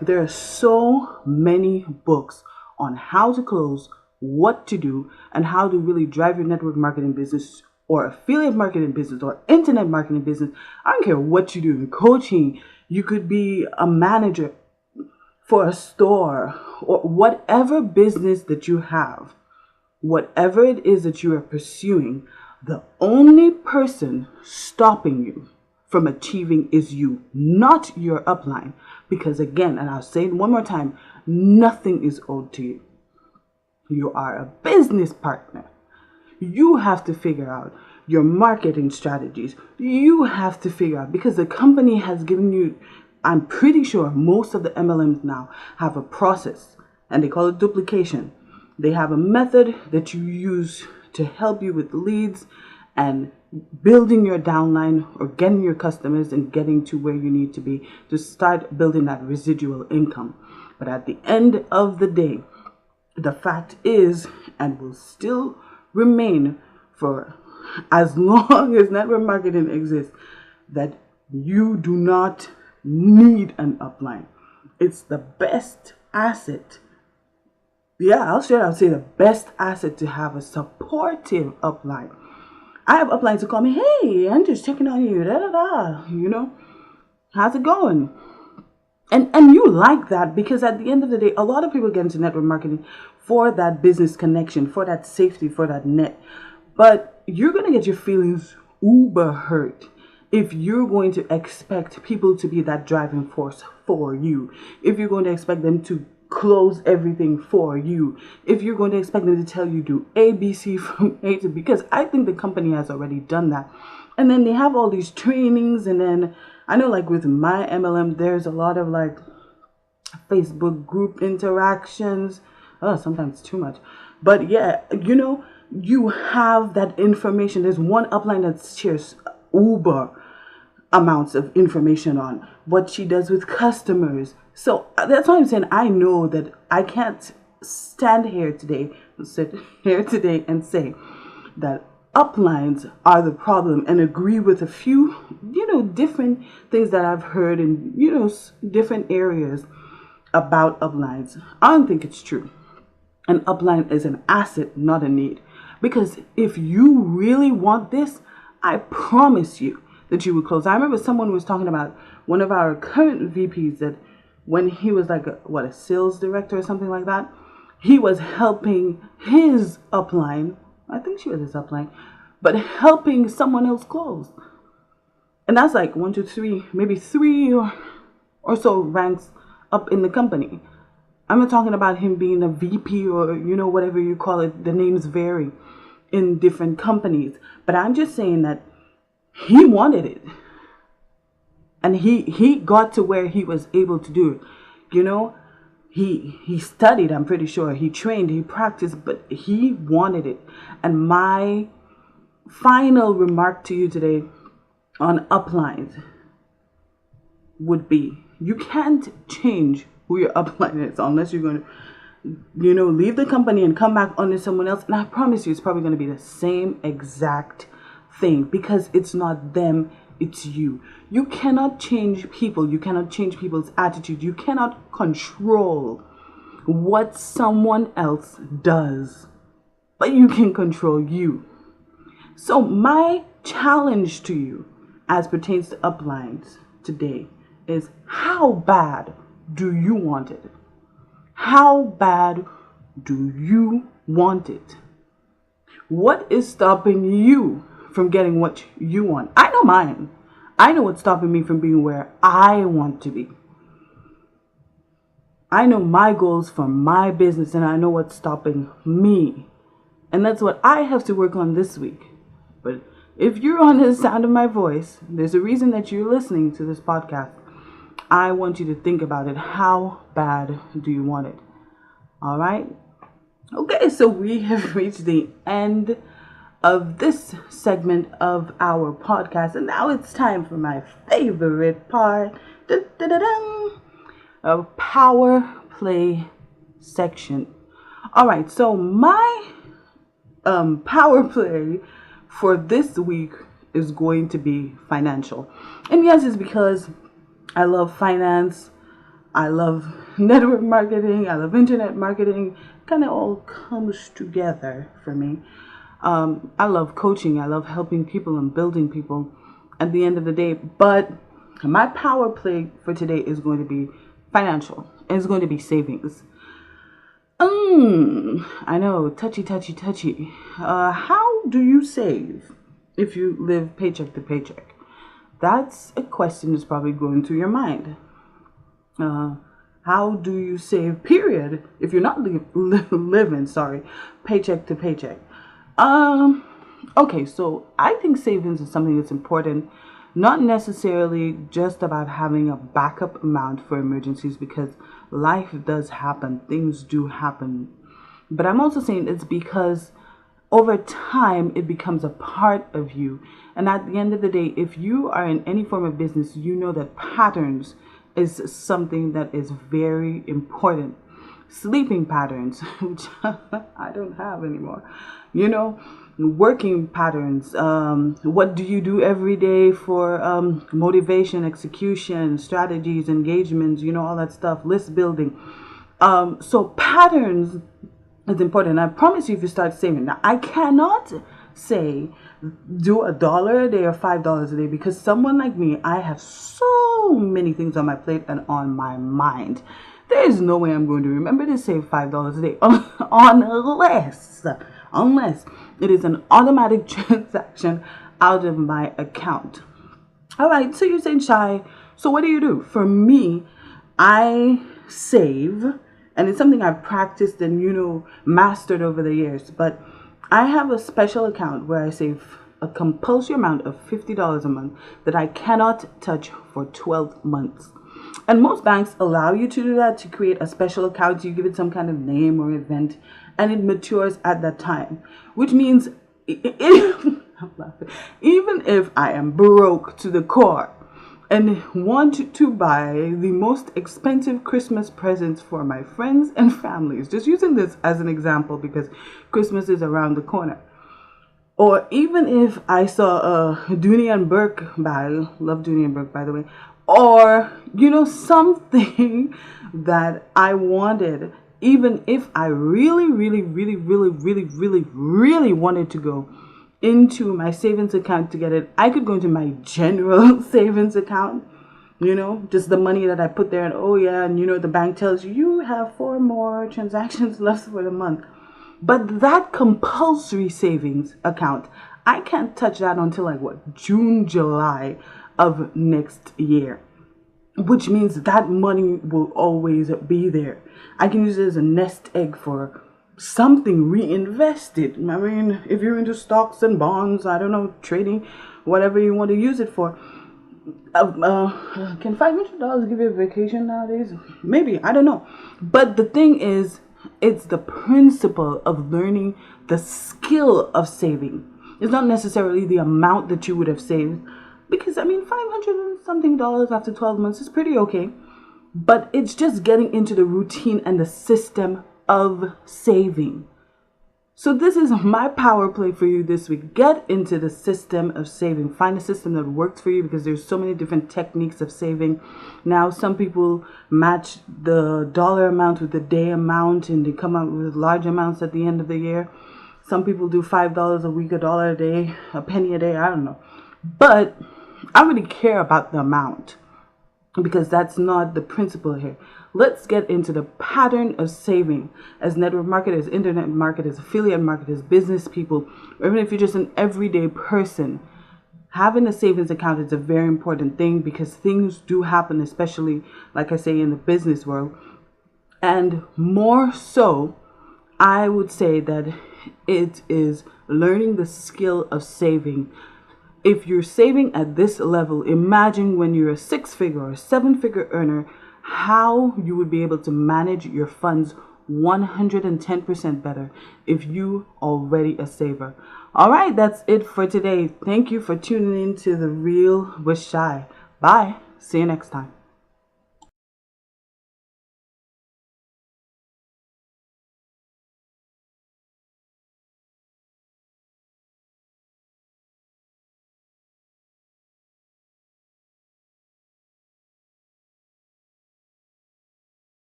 There are so many books on how to close, what to do, and how to really drive your network marketing business or affiliate marketing business or internet marketing business. I don't care what you do in coaching. You could be a manager for a store or whatever business that you have, whatever it is that you are pursuing, the only person stopping you from achieving is you, not your upline. Because again, and I'll say it one more time, nothing is owed to you. You are a business partner. You have to figure out your marketing strategies. You have to figure out, because the company has given you, I'm pretty sure most of the MLMs now have a process and they call it duplication. They have a method that you use to help you with leads and building your downline or getting your customers and getting to where you need to be to start building that residual income. But at the end of the day, the fact is, and will still remain for as long as network marketing exists, that you do not need an upline. It's the best asset. Yeah, I'll say the best asset to have a supportive upline. I have uplines who call me, hey, I'm just checking on you, da da da, how's it going? And you like that, because at the end of the day, a lot of people get into network marketing for that business connection, for that safety, for that net. But you're going to get your feelings uber hurt if you're going to expect people to be that driving force for you. If you're going to expect them to close everything for you. If you're going to expect them to tell you do A, B, C from A to B. Because I think the company has already done that. And then they have all these trainings, and then I know like with my MLM, there's a lot of like Facebook group interactions. Oh, sometimes too much. But yeah, you have that information. There's one upline that shares uber amounts of information on what she does with customers. So that's why I'm saying I know that I can't stand here today, sit here today and say that uplines are the problem and agree with a few, different things that I've heard in, different areas about uplines. I don't think it's true. An upline is an asset, not a need. Because if you really want this, I promise you that you would close. I remember someone was talking about one of our current VPs that when he was like a sales director or something like that, he was helping his upline. I think she was his upline, but helping someone else close. And that's like 1, 2, 3, maybe 3 or so ranks up in the company. I'm not talking about him being a VP or, whatever you call it. The names vary in different companies. But I'm just saying that he wanted it. And he got to where he was able to do it. He studied, I'm pretty sure. He trained, he practiced, but he wanted it. And my final remark to you today on uplines would be, you can't change who your upline is unless you're going to, leave the company and come back under someone else. And I promise you, it's probably going to be the same exact thing, because it's not them, it's you. You cannot change people. You cannot change people's attitude. You cannot control what someone else does, but you can control you. So my challenge to you as pertains to uplines today is, how bad do you want it? How bad do you want it? What is stopping you from getting what you want? I know mine. I know what's stopping me from being where I want to be. I know my goals for my business, and I know what's stopping me. And that's what I have to work on this week. But if you're on the sound of my voice, there's a reason that you're listening to this podcast. I want you to think about it. How bad do you want it? All right? Okay, so we have reached the end of this segment of our podcast, and now it's time for my favorite part, a power play section. All right, so my power play for this week is going to be financial. And yes, it's because I love finance. I love network marketing. I love internet marketing. Kind of all comes together for me. I love coaching. I love helping people and building people at the end of the day. But my power play for today is going to be financial. It's going to be savings. I know, touchy, touchy, touchy. How do you save if you live paycheck to paycheck? That's a question that's probably going through your mind. How do you save, period, if you're not living, paycheck to paycheck? Okay, so I think savings is something that's important, not necessarily just about having a backup amount for emergencies, because life does happen, things do happen. But I'm also saying it's because over time it becomes a part of you. And at the end of the day, if you are in any form of business, you know that patterns is something that is very important. Sleeping patterns, which I don't have anymore, working patterns. What do you do every day for motivation, execution, strategies, engagements, all that stuff, list building. So patterns is important. I promise you, if you start saving. Now, I cannot say do $1 a day or $5 a day, because someone like me, I have so many things on my plate and on my mind. There is no way I'm going to remember to save $5 a day unless it is an automatic transaction out of my account. All right, so you're saying, Shy, so what do you do? For me, I save, and it's something I've practiced and mastered over the years, but I have a special account where I save a compulsory amount of $50 a month that I cannot touch for 12 months. And most banks allow you to do that, to create a special account. You give it some kind of name or event, and it matures at that time, which means even if I am broke to the core and want to buy the most expensive Christmas presents for my friends and families, just using this as an example because Christmas is around the corner, or even if I saw a Dooney and Burke bag, love Dooney and Burke, by the way, or something that I wanted, even if I really wanted to go into my savings account to get it, I could go into my general savings account, just the money that I put there, and the bank tells you have 4 more transactions left for the month. But that compulsory savings account, I can't touch that until June, July of next year, which means that money will always be there. I can use it as a nest egg for something reinvested. I mean, if you're into stocks and bonds, I don't know, trading, whatever you want to use it for. Can $500 give you a vacation nowadays? Maybe, I don't know. But the thing is, it's the principle of learning the skill of saving. It's not necessarily the amount that you would have saved, because $500 and something after 12 months is pretty okay. But it's just getting into the routine and the system of saving. So this is my power play for you this week. Get into the system of saving. Find a system that works for you, because there's so many different techniques of saving. Now, some people match the dollar amount with the day amount, and they come out with large amounts at the end of the year. Some people do $5 a week, $1 a day, a penny a day, I don't know. But I don't really care about the amount, because that's not the principle here. Let's get into the pattern of saving as network marketers, internet marketers, affiliate marketers, business people, or even if you're just an everyday person. Having a savings account is a very important thing, because things do happen, especially, like I say, in the business world. And more so, I would say that it is learning the skill of saving. If you're saving at this level, imagine when you're a 6-figure or 7-figure earner, how you would be able to manage your funds 110% better if you already a saver. All right, that's it for today. Thank you for tuning in to The Real with Shy. Bye. See you next time.